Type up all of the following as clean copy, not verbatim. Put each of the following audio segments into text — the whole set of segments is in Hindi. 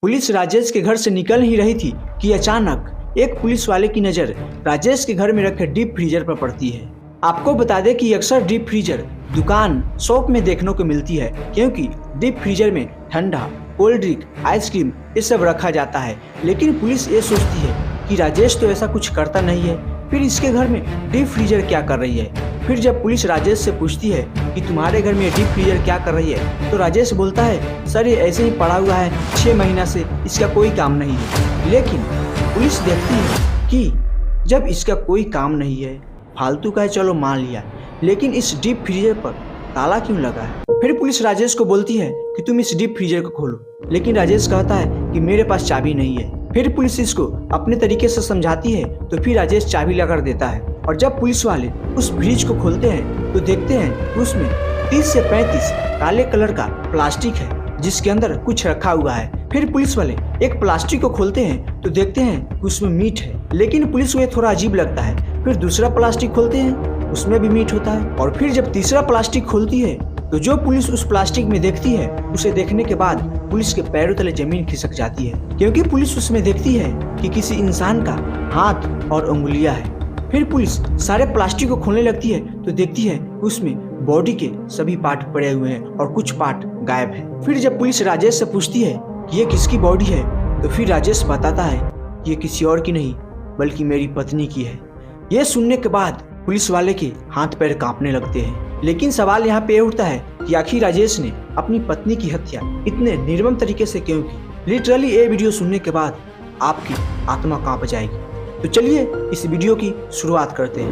पुलिस राजेश के घर से निकल ही रही थी कि अचानक एक पुलिस वाले की नज़र राजेश के घर में रखे डीप फ्रीजर पर पड़ती है। आपको बता दें कि अक्सर डीप फ्रीजर दुकान शॉप में देखने को मिलती है, क्योंकि डीप फ्रीजर में ठंडा, कोल्ड ड्रिंक, आइसक्रीम ये सब रखा जाता है। लेकिन पुलिस ये सोचती है कि राजेश तो ऐसा कुछ करता नहीं है, फिर इसके घर में डीप फ्रीजर क्या कर रही है। फिर जब पुलिस राजेश से पूछती है कि तुम्हारे घर में डीप फ्रीजर क्या कर रही है, तो राजेश बोलता है सर ये ऐसे ही पड़ा हुआ है, 6 महीना से इसका कोई काम नहीं है। लेकिन पुलिस देखती है कि जब इसका कोई काम नहीं है, फालतू का है चलो मान लिया, लेकिन इस डीप फ्रीजर पर ताला क्यों लगा है। फिर पुलिस राजेश को बोलती है कि तुम इस डीप फ्रीजर को खोलो, लेकिन राजेश कहता है कि मेरे पास चाबी नहीं है। फिर पुलिस इसको अपने तरीके से समझाती है, तो फिर राजेश चाबी लगा देता है। और जब पुलिस वाले उस फ्रिज को खोलते हैं तो देखते हैं उसमें 30 से 35 काले कलर का प्लास्टिक है, जिसके अंदर कुछ रखा हुआ है। फिर पुलिस वाले एक प्लास्टिक को खोलते हैं तो देखते हैं उसमें मीट है, लेकिन पुलिस को ये थोड़ा अजीब लगता है। फिर दूसरा प्लास्टिक खोलते हैं, उसमें भी मीट होता है। और फिर जब तीसरा प्लास्टिक खोलती है तो जो पुलिस उस प्लास्टिक में देखती है, उसे देखने के बाद पुलिस के पैरों तले जमीन खिसक जाती है, क्योंकि पुलिस उसमें देखती है कि किसी इंसान का हाथ और उंगलियां है। फिर पुलिस सारे प्लास्टिक को खोलने लगती है तो देखती है उसमें बॉडी के सभी पार्ट पड़े हुए हैं और कुछ पार्ट गायब है। फिर जब पुलिस राजेश से पूछती है कि ये किसकी बॉडी है, तो फिर राजेश बताता है ये किसी और की नहीं बल्कि मेरी पत्नी की है। ये सुनने के बाद पुलिस वाले के हाथ पैर कांपने लगते हैं। लेकिन सवाल यहाँ पे उठता है कि आखिर राजेश ने अपनी पत्नी की हत्या इतने निर्मम तरीके से क्यों की। लिटरली ये वीडियो सुनने के बाद आपकी आत्मा कांप जाएगी। तो चलिए इस वीडियो की शुरुआत करते हैं।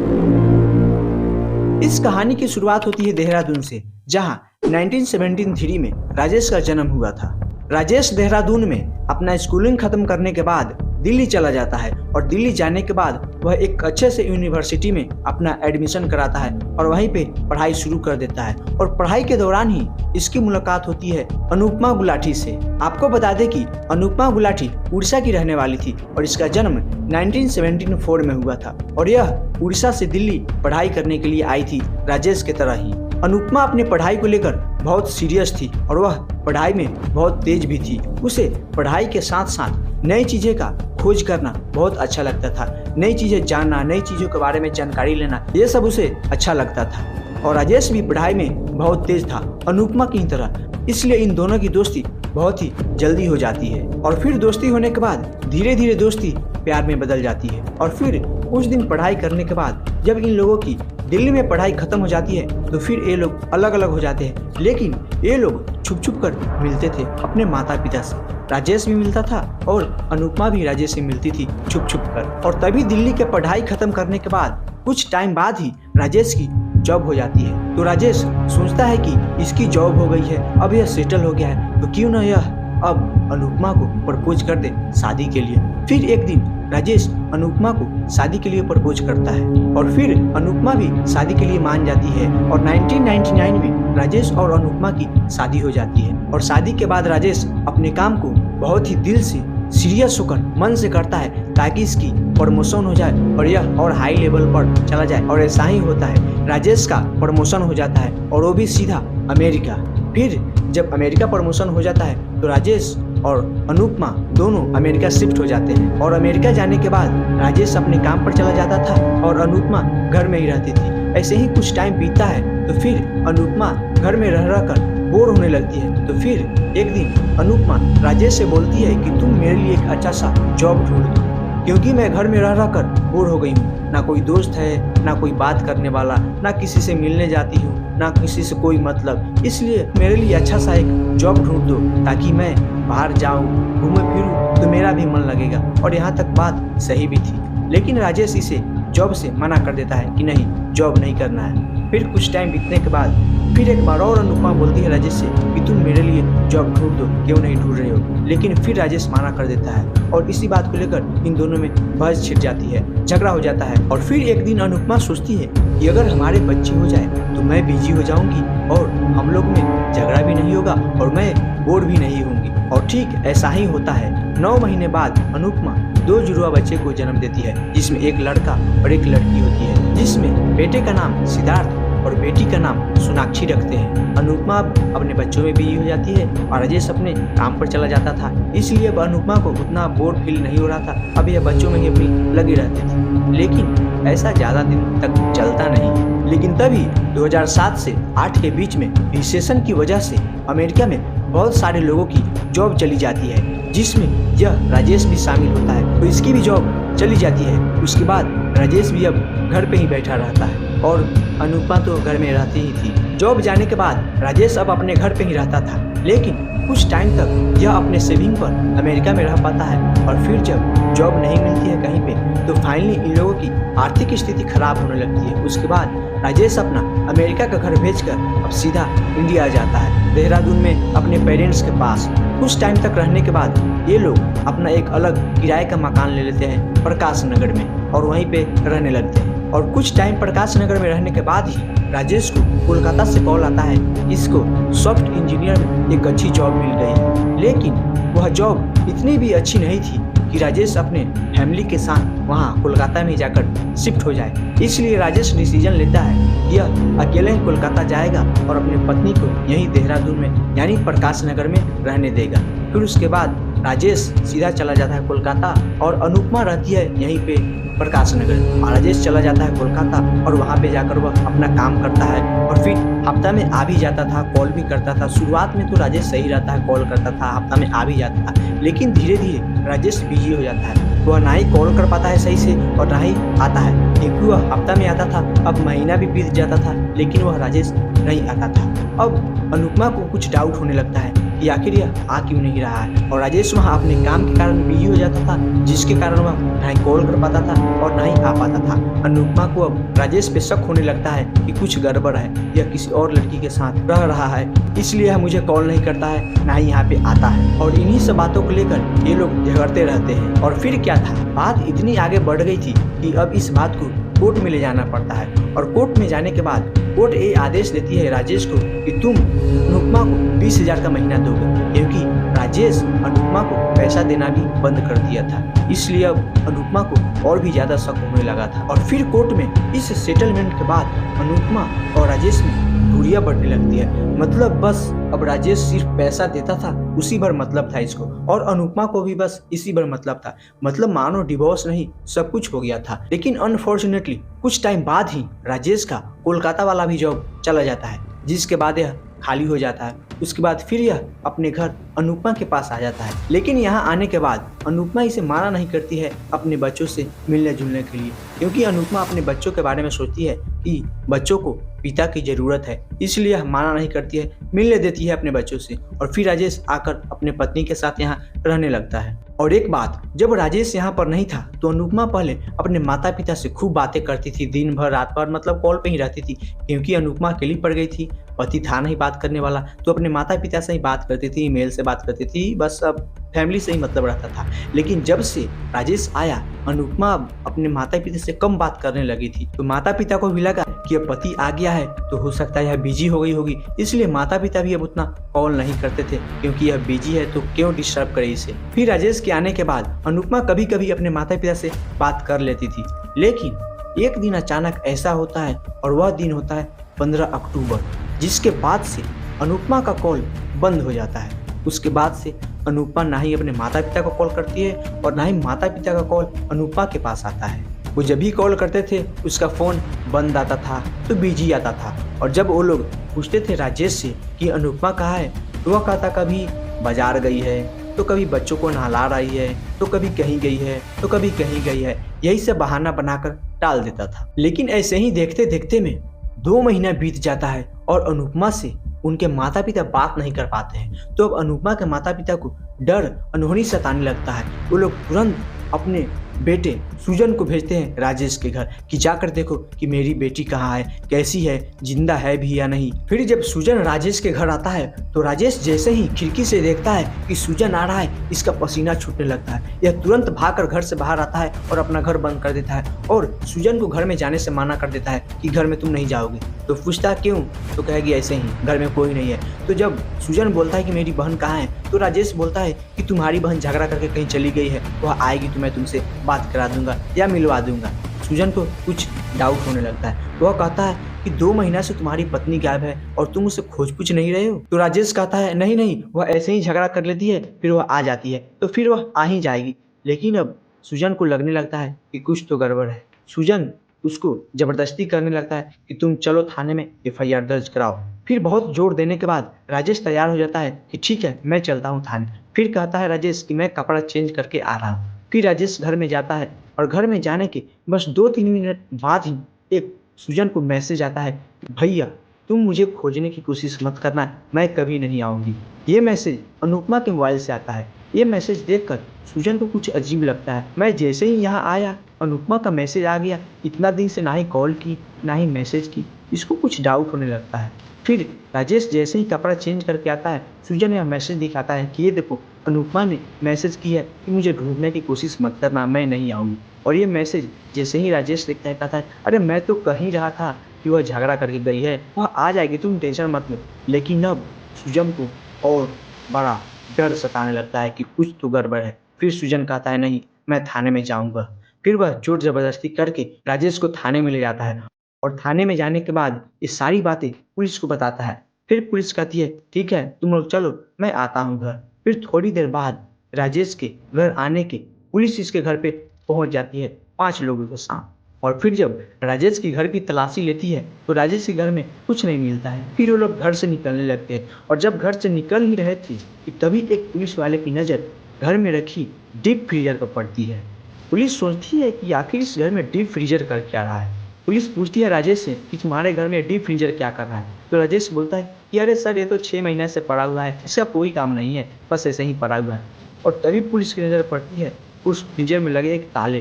इस कहानी की शुरुआत होती है देहरादून से, जहां 1973 में राजेश का जन्म हुआ था। राजेश देहरादून में अपना स्कूलिंग खत्म करने के बाद दिल्ली चला जाता है, और दिल्ली जाने के बाद वह एक अच्छे से यूनिवर्सिटी में अपना एडमिशन कराता है और वहीं पे पढ़ाई शुरू कर देता है। और पढ़ाई के दौरान ही इसकी मुलाकात होती है अनुपमा गुलाटी से। आपको बता दें कि अनुपमा गुलाटी उड़ीसा की रहने वाली थी और इसका जन्म 1974 में हुआ था, और यह उड़ीसा से दिल्ली पढ़ाई करने के लिए आई थी राजेश के तरह ही। अनुपमा अपनी पढ़ाई को लेकर बहुत सीरियस थी और वह पढ़ाई में बहुत तेज भी थी। उसे पढ़ाई के साथ साथ नई चीज़ें का खोज करना बहुत अच्छा लगता था। नई चीज़ें जानना, नई चीज़ों के बारे में जानकारी लेना, ये सब उसे अच्छा लगता था। और राजेश भी पढ़ाई में बहुत तेज था अनुपमा की तरह, इसलिए इन दोनों की दोस्ती बहुत ही जल्दी हो जाती है। और फिर दोस्ती होने के बाद धीरे धीरे दोस्ती प्यार में बदल जाती है। और फिर कुछ दिन पढ़ाई करने के बाद जब इन लोगों की दिल्ली में पढ़ाई खत्म हो जाती है, तो फिर ये लोग अलग अलग हो जाते हैं। लेकिन ये लोग छुप छुप कर मिलते थे अपने माता पिता से। राजेश भी मिलता था और अनुपमा भी राजेश से मिलती थी छुप छुप कर। और तभी दिल्ली के पढ़ाई खत्म करने के बाद कुछ टाइम बाद ही राजेश की जॉब हो जाती है। तो राजेश सोचता है कि इसकी जॉब हो गई है, अब यह सेटल हो गया है, तो क्यों ना यह अब अनुपमा को प्रपोज कर दे शादी के लिए। फिर एक दिन राजेश अनुपमा को शादी के लिए प्रपोज करता है, और फिर अनुपमा भी शादी के लिए मान जाती है। और 1999 में राजेश और अनुपमा की शादी हो जाती है। और शादी के बाद राजेश अपने काम को बहुत ही दिल से सीरियस होकर मन से करता है, ताकि इसकी प्रमोशन हो जाए और यह और हाई लेवल पर चला जाए। और ऐसा ही होता है, राजेश का प्रमोशन हो जाता है, और वो भी सीधा अमेरिका। फिर जब अमेरिका प्रमोशन हो जाता है तो राजेश और अनुपमा दोनों अमेरिका शिफ्ट हो जाते हैं। और अमेरिका जाने के बाद राजेश अपने काम पर चला जाता था और अनुपमा घर में ही रहती थी। ऐसे ही कुछ टाइम बीतता है तो फिर अनुपमा घर में रह कर बोर होने लगती है। तो फिर एक दिन अनुपमा राजेश से बोलती है कि तुम मेरे लिए एक अच्छा सा जॉब ढूंढ दो, क्योंकि मैं घर में रह कर बोर हो गई हूँ। ना कोई दोस्त है, ना कोई बात करने वाला, ना किसी से मिलने जाती हूँ, ना किसी से कोई मतलब। इसलिए मेरे लिए अच्छा सा एक जॉब ढूंढ दो, ताकि मैं बाहर जाऊँ, घूमे फिरूँ, तो मेरा भी मन लगेगा। और यहाँ तक बात सही भी थी, लेकिन राजेश इसे जॉब से मना कर देता है कि नहीं, जॉब नहीं करना है। फिर कुछ टाइम बीतने के बाद फिर एक बार और अनुपमा बोलती है राजेश से कि तुम मेरे लिए जॉब ढूंढ दो, क्यों नहीं ढूंढ रहे हो। लेकिन फिर राजेश मना कर देता है, और इसी बात को लेकर इन दोनों में बहस छिड़ जाती है, झगड़ा हो जाता है। और फिर एक दिन अनुपमा सोचती है कि अगर हमारे बच्चे हो जाए तो मैं बिजी हो जाऊंगी और हम लोग में झगड़ा भी नहीं होगा और मैं बोर भी नहीं होंगी। और ठीक ऐसा ही होता है। 9 महीने बाद अनुपमा 2 जुड़वा बच्चे को जन्म देती है, जिसमें एक लड़का और एक लड़की होती है, जिसमें बेटे का नाम सिद्धार्थ और बेटी का नाम सोनाक्षी रखते हैं। अनुपमा अब अपने बच्चों में बिजी हो जाती है और राजेश अपने काम पर चला जाता था, इसलिए अब अनुपमा को उतना बोर फील नहीं हो रहा था। अब यह बच्चों में ही अपनी लगी रहती थी, लेकिन ऐसा ज़्यादा दिन तक चलता नहीं। लेकिन तभी 2007 से 8 के बीच में रिसेशन की वजह से अमेरिका में बहुत सारे लोगों की जॉब चली जाती है, जिसमें यह राजेश भी शामिल होता है। तो इसकी भी जॉब चली जाती है। उसके बाद राजेश भी अब घर पे ही बैठा रहता है और अनुपमा तो घर में रहती ही थी। जॉब जाने के बाद राजेश अब अपने घर पे ही रहता था, लेकिन कुछ टाइम तक यह अपने सेविंग पर अमेरिका में रह पाता है। और फिर जब जॉब नहीं मिलती है कहीं पे, तो फाइनली इन लोगों की आर्थिक स्थिति खराब होने लगती है। उसके बाद राजेश अपना अमेरिका का घर बेचकर अब सीधा इंडिया आ जाता है, देहरादून में अपने पेरेंट्स के पास। कुछ टाइम तक रहने के बाद ये लोग अपना एक अलग किराए का मकान ले लेते हैं प्रकाश नगर में और वहीं पे रहने लगते हैं। और कुछ टाइम प्रकाश नगर में रहने के बाद ही राजेश को कोलकाता से कॉल आता है, इसको सॉफ्ट इंजीनियर में एक अच्छी जॉब मिल गई। लेकिन वह जॉब इतनी भी अच्छी नहीं थी कि राजेश अपने फैमिली के साथ वहाँ कोलकाता में जाकर शिफ्ट हो जाए। इसलिए राजेश डिसीजन लेता है कि यह अकेले ही कोलकाता जाएगा और अपनी पत्नी को यहीं देहरादून में यानी प्रकाश नगर में रहने देगा। फिर उसके बाद राजेश सीधा चला जाता है कोलकाता और अनुपमा रहती है यहीं पे प्रकाश नगर। राजेश चला जाता है कोलकाता और वहाँ पे जाकर वह अपना काम करता है और फिर हफ्ता में आ भी जाता था, कॉल भी करता था। शुरुआत में तो राजेश सही रहता है, कॉल करता था, हफ्ता में आ भी जाता था, लेकिन धीरे धीरे राजेश बिजी हो जाता है। वह ना ही कॉल कर पाता है सही से और ना ही आता है, क्योंकि वह हफ्ता में आता था, अब महीना भी बीत जाता था, लेकिन वह राजेश नहीं आता था। अब अनुपमा को कुछ डाउट होने लगता है कि आखिर यह आ क्यों नहीं रहा है, और राजेश वहाँ अपने काम के कारण बिजी हो जाता था, जिसके कारण वह ना ही कॉल कर पाता था और ना ही आ पाता था। अनुपमा को अब राजेश पे शक होने लगता है कि कुछ गड़बड़ है, यह किसी और लड़की के साथ रह रहा है, इसलिए यह मुझे कॉल नहीं करता है, ना ही यहाँ पे आता है। और इन्हीं सब बातों को लेकर ये लोग झगड़ते रहते हैं। और फिर क्या था, बात इतनी आगे बढ़ गई थी कि अब इस बात को कोर्ट में ले जाना पड़ता है। और कोर्ट में जाने के बाद कोर्ट ये आदेश देती है राजेश को कि तुम अनुपमा को 20,000 का महीना दोगे, क्योंकि राजेश अनुपमा को पैसा देना भी बंद कर दिया था। इसलिए अब अनुपमा को और भी ज्यादा शक होने लगा था। और फिर कोर्ट में इस सेटलमेंट के बाद अनुपमा और राजेश में दूरियां बढ़ने लगती है। मतलब बस अब राजेश सिर्फ पैसा देता था, उसी भर मतलब था इसको, और अनुपमा को भी बस इसी भर मतलब था। मतलब मानो डिवोर्स नहीं, सब कुछ हो गया था। लेकिन अनफॉर्चुनेटली कुछ टाइम बाद ही राजेश का कोलकाता वाला भी जॉब चला जाता है, जिसके बाद यह खाली हो जाता है। उसके बाद फिर यह अपने घर अनुपमा के पास आ जाता है। लेकिन यहाँ आने के बाद अनुपमा इसे माना नहीं करती है अपने बच्चों से मिलने जुलने के लिए, क्योंकि अनुपमा अपने बच्चों के बारे में सोचती है कि बच्चों को पिता की जरूरत है, इसलिए यह माना नहीं करती है, मिलने देती है अपने बच्चों से। और फिर राजेश आकर अपने पत्नी के साथ यहाँ रहने लगता है। और एक बात, जब राजेश यहाँ पर नहीं था तो अनुपमा पहले अपने माता पिता से खूब बातें करती थी, दिन भर रात भर, मतलब कॉल पे ही रहती थी, क्योंकि अनुपमा अकेली पड़ गई थी, पति था नहीं बात करने वाला, तो अपने माता पिता से ही बात करती थी, ईमेल से बात करती थी, बस अब फैमिली से ही मतलब रहता था। लेकिन जब से राजेश आया, अनुपमा अपने माता पिता से कम बात करने लगी थी। तो माता पिता को भी लगा कि अब पति आ गया है तो हो सकता है यह बिजी हो गई होगी, इसलिए माता पिता भी अब उतना कॉल नहीं करते थे, क्योंकि यह बिजी है तो क्यों डिस्टर्ब करे इसे। फिर राजेश के आने के बाद अनुपमा कभी कभी अपने माता पिता से बात कर लेती थी। लेकिन एक दिन अचानक ऐसा होता है, और वह दिन होता है 15 अक्टूबर, जिसके बाद से अनुपमा का कॉल बंद हो जाता है। उसके बाद से अनुपमा ना ही अपने माता पिता को कॉल करती है और ना ही माता पिता का कॉल अनुपमा के पास आता है। वो जब भी कॉल करते थे उसका फ़ोन बंद आता था, तो बिजी आता था। और जब वो लोग पूछते थे राजेश से कि अनुपमा कहाँ है, तो वह कहता कभी बाजार गई है, तो कभी बच्चों को नहला रही है, तो कभी कहीं गई है, तो कभी कहीं गई है, यही सब बहाना बनाकर टाल देता था। लेकिन ऐसे ही देखते देखते में 2 महीना बीत जाता है और अनुपमा से उनके माता पिता बात नहीं कर पाते हैं। तो अब अनुपमा के माता पिता को डर अनहोनी सताने लगता है। वो लोग तुरंत अपने बेटे सुजन को भेजते हैं राजेश के घर कि जाकर देखो कि मेरी बेटी कहाँ है, कैसी है, जिंदा है भी या नहीं। फिर जब सुजन राजेश के घर आता है तो राजेश जैसे ही खिड़की से देखता है कि सुजन आ रहा है, इसका पसीना छूटने लगता है। यह तुरंत भागकर घर से बाहर आता है और अपना घर बंद कर देता है और सुजन को घर में जाने से मना कर देता है कि घर में तुम नहीं जाओगे। तो पूछता क्यों, तो कहेगी ऐसे ही, घर में कोई नहीं है। तो जब सुजन बोलता है कि मेरी बहन कहाँ है, तो राजेश बोलता है कि तुम्हारी बहन झगड़ा करके कहीं चली गई है, वह आएगी तो मैं तुमसे बात करा दूंगा या मिलवा दूंगा। सुजन को कुछ डाउट होने लगता है। वह कहता है कि 2 महीना से तुम्हारी पत्नी गायब है और तुम उसे खोज पूछ नहीं रहे हो। तो राजेश कहता है नहीं नहीं, वह ऐसे ही झगड़ा कर लेती है, फिर वह आ जाती है, तो फिर वह आ ही जाएगी। लेकिन अब सुजन को लगने लगता है कि कुछ तो गड़बड़ है। सुजन उसको जबरदस्ती करने लगता है कि तुम चलो थाने में FIR दर्ज कराओ। फिर बहुत जोर देने के बाद राजेश तैयार हो जाता है कि ठीक है, मैं चलता हूँ थाने। फिर कहता है राजेश कि मैं कपड़ा चेंज करके आ रहा हूँ। फिर राजेश घर में जाता है और घर में जाने के बस 2-3 मिनट बाद ही एक सुजन को मैसेज आता है, भैया तुम मुझे खोजने की कोशिश मत करना, मैं कभी नहीं आऊँगी। ये मैसेज अनुपमा के मोबाइल से आता है। ये मैसेज देखकर सुजन को कुछ अजीब लगता है। मैं जैसे ही यहाँ आया अनुपमा का मैसेज आ गया। इतना दिन से ना ही कॉल की ना ही मैसेज की, इसको कुछ डाउट होने लगता है। फिर राजेश जैसे ही कपड़ा चेंज करके आता है, सुजन यह मैसेज दिखाता है कि ये देखो अनुपमा ने मैसेज की है कि मुझे ढूंढने की कोशिश मत करना, मैं नहीं आऊँगी। और ये मैसेज जैसे ही राजेश देखता है कहता है अरे मैं तो कह ही रहा था कि वह झगड़ा करके गई है, वह आ जाएगी, तुम टेंशन मत लो। लेकिन अब सुजन को और बड़ा डर सताने लगता है कि कुछ तो गड़बड़ है। फिर सुजन कहता है नहीं, मैं थाने में जाऊँगा। फिर वह जोर जबरदस्ती करके राजेश को थाने में ले जाता है और थाने में जाने के बाद ये सारी बातें पुलिस को बताता है। फिर पुलिस कहती है ठीक है तुम लोग चलो, मैं आता हूँ घर। फिर थोड़ी देर बाद राजेश के घर आने के पुलिस इसके घर पे पहुंच जाती है 5 लोगों के साथ। और फिर जब राजेश के घर की तलाशी लेती है तो राजेश के घर में कुछ नहीं मिलता है। फिर वो लोग घर से निकलने लगते हैं और जब घर से निकल ही रहे थे कि तभी एक पुलिस वाले की नज़र घर में रखी डीप फ्रीजर पर पड़ती है। पुलिस सोचती है कि आखिर इस घर में डीप फ्रीजर कर क्या रहा है। पुलिस पूछती है राजेश से कि तुम्हारे घर में डीप फ्रीजर क्या कर रहा है। तो राजेश बोलता है कि अरे सर ये तो 6 महीने से पड़ा हुआ है, इसका कोई काम नहीं है, बस ऐसे ही पड़ा हुआ है। और तभी पुलिस की नज़र पड़ती है उस फ्रीजर में लगे एक ताले।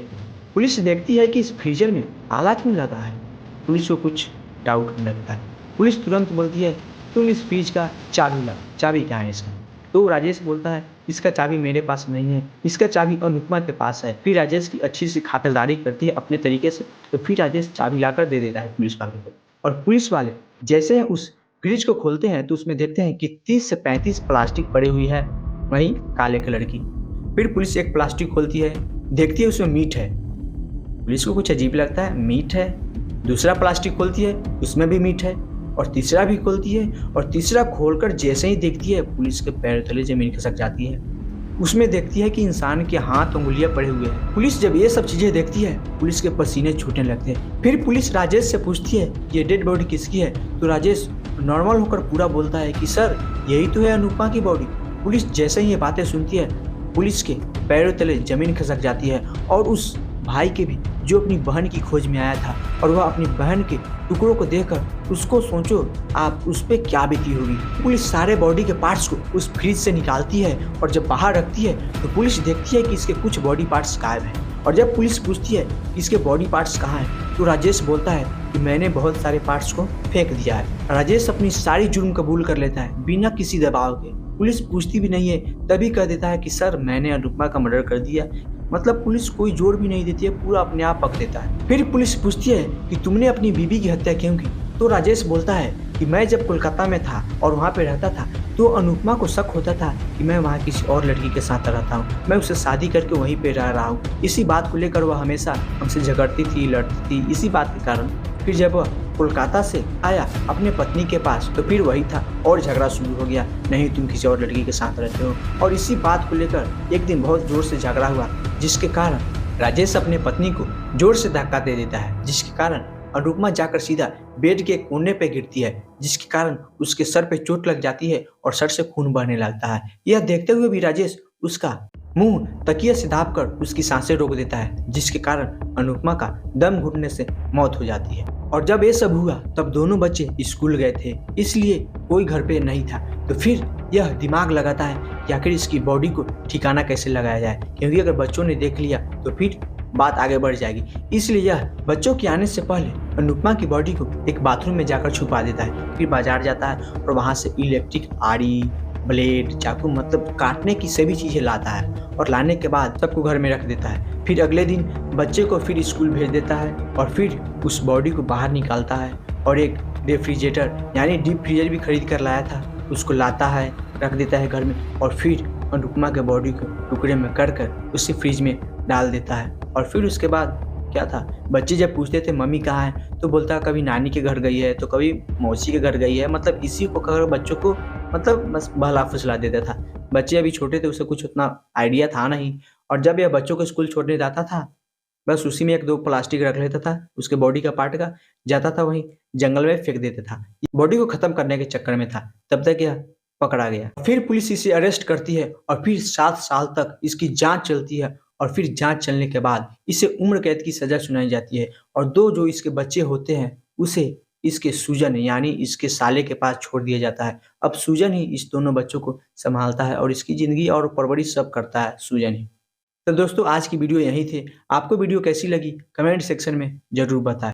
पुलिस देखती है कि इस फ्रीजर में ताला क्यों लगा है। पुलिस को कुछ डाउट होने लगता है। पुलिस तुरंत बोलती है तुम इस फ्रिज का चाबी ला, चाबी क्या है इसका। तो राजेश बोलता है इसका चाबी मेरे पास नहीं है, इसका चाबी अनुपमा के पास है। फिर राजेश की अच्छी सी खातिरदारी करती है अपने तरीके से, तो फिर राजेश चाबी लाकर दे देता है पुलिस वाले को। और पुलिस वाले जैसे ही उस फ्रिज को खोलते हैं तो उसमें देखते हैं कि 30 से 35 प्लास्टिक पड़ी हुई है, वही काले कलर की। फिर पुलिस एक प्लास्टिक खोलती है, देखती है उसमें मीट है। पुलिस को कुछ अजीब लगता है, मीट है। दूसरा प्लास्टिक खोलती है, उसमें भी मीट है। और तीसरा भी खोलती है और तीसरा खोलकर जैसे ही देखती है पुलिस के पैर तले जमीन खिसक जाती है। उसमें देखती है कि इंसान के हाथ उंगलियां पड़े हुए हैं। पुलिस जब ये सब चीजें देखती है पुलिस के पसीने छूटने लगते हैं। फिर पुलिस राजेश से पूछती है ये डेड बॉडी किसकी है। तो राजेश नॉर्मल होकर पूरा बोलता है कि सर यही तो है अनुपमा की बॉडी। पुलिस जैसे ही ये बातें सुनती है पुलिस के पैरों तले जमीन खिसक जाती है और उस भाई के भी जो अपनी बहन की खोज में आया था और वह अपनी बहन के टुकड़ों को देखकर उसको सोचो आप उस पर क्या बीती होगी। पुलिस सारे बॉडी के पार्ट्स को उस फ्रिज से निकालती है और जब बाहर रखती है तो पुलिस देखती है कि इसके कुछ बॉडी पार्ट्स गायब हैं। और जब पुलिस पूछती है कि इसके बॉडी पार्ट्स कहाँ हैं तो राजेश बोलता है कि मैंने बहुत सारे पार्ट्स को फेंक दिया है। राजेश अपनी सारी जुर्म कबूल कर लेता है बिना किसी दबाव के। पुलिस पूछती भी नहीं है तभी कह देता है कि सर मैंने अनुपमा का मर्डर कर दिया। मतलब पुलिस कोई जोर भी नहीं देती है, पूरा अपने आप पक देता है। फिर पुलिस पूछती है कि तुमने अपनी बीवी की हत्या क्यों की। तो राजेश बोलता है कि मैं जब कोलकाता में था और वहाँ पे रहता था तो अनुपमा को शक होता था कि मैं वहाँ किसी और लड़की के साथ रहता हूँ, मैं उससे शादी करके वहीं पे रह रहा हूँ। इसी बात को लेकर वह हमेशा हमसे झगड़ती थी, लड़ती थी, इसी बात के कारण। फिर जब वह कोलकाता से आया अपने पत्नी के पास तो फिर वही था और झगड़ा शुरू हो गया, नहीं तुम किसी और लड़की के साथ रहते हो। और इसी बात को लेकर एक दिन बहुत जोर से झगड़ा हुआ जिसके कारण राजेश अपने पत्नी को जोर से धक्का दे देता है, जिसके कारण अनुपमा जाकर सीधा बेड के कोने पे गिरती है, जिसके कारण उसके सर पे चोट लग जाती है और सर से खून बहने लगता है। यह देखते हुए भी राजेश उसका मुंह तकिया से दाब कर उसकी सांसें रोक देता है, जिसके कारण अनुपमा का दम घुटने से मौत हो जाती है। और जब ये सब हुआ तब दोनों बच्चे स्कूल गए थे, इसलिए कोई घर पे नहीं था। तो फिर यह दिमाग लगाता है कि आखिर इसकी बॉडी को ठिकाना कैसे लगाया जाए, क्योंकि अगर बच्चों ने देख लिया तो फिर बात आगे बढ़ जाएगी। इसलिए यह बच्चों के आने से पहले अनुपमा की बॉडी को एक बाथरूम में जाकर छुपा देता है। फिर बाजार जाता है और वहाँ से इलेक्ट्रिक आरी, ब्लेड, चाकू, मतलब काटने की सभी चीज़ें लाता है और लाने के बाद सबको घर में रख देता है। फिर अगले दिन बच्चे को फिर स्कूल भेज देता है और फिर उस बॉडी को बाहर निकालता है और एक रेफ्रिजरेटर यानी डीप फ्रीजर भी खरीद कर लाया था उसको लाता है, रख देता है घर में और फिर अनुपमा के बॉडी को टुकड़े में कर उसी फ्रिज में डाल देता है। और फिर उसके बाद क्या था। बच्चे जब पूछते थे मम्मी कहाँ है, तो बोलता कभी नानी के घर गई है, तो कभी मौसी के घर गई है। मतलब इसी को कहकर बच्चों को मतलब बस बहला फुसला देता था। बच्चे अभी छोटे थे, उसे कुछ उतना आइडिया था नहीं। और जब यह बच्चों को स्कूल छोड़ने जाता था, बस उसी में 1-2 प्लास्टिक रख लेता था उसके बॉडी का पार्ट का, जाता था वहीं जंगल में फेंक देता था। बॉडी को खत्म करने के चक्कर में था, तब तक यह पकड़ा गया। फिर पुलिस इसे अरेस्ट करती है और फिर 7 साल तक इसकी जांच चलती है और फिर जांच चलने के बाद इसे उम्र कैद की सजा सुनाई जाती है और 2 जो इसके बच्चे होते हैं उसे इसके सूजन यानी इसके साले के पास छोड़ दिया जाता है। अब सूजन ही इस दोनों बच्चों को संभालता है और इसकी ज़िंदगी और परवरिश सब करता है सूजन ही। तो दोस्तों आज की वीडियो यही थी। आपको वीडियो कैसी लगी कमेंट सेक्शन में ज़रूर बताएं।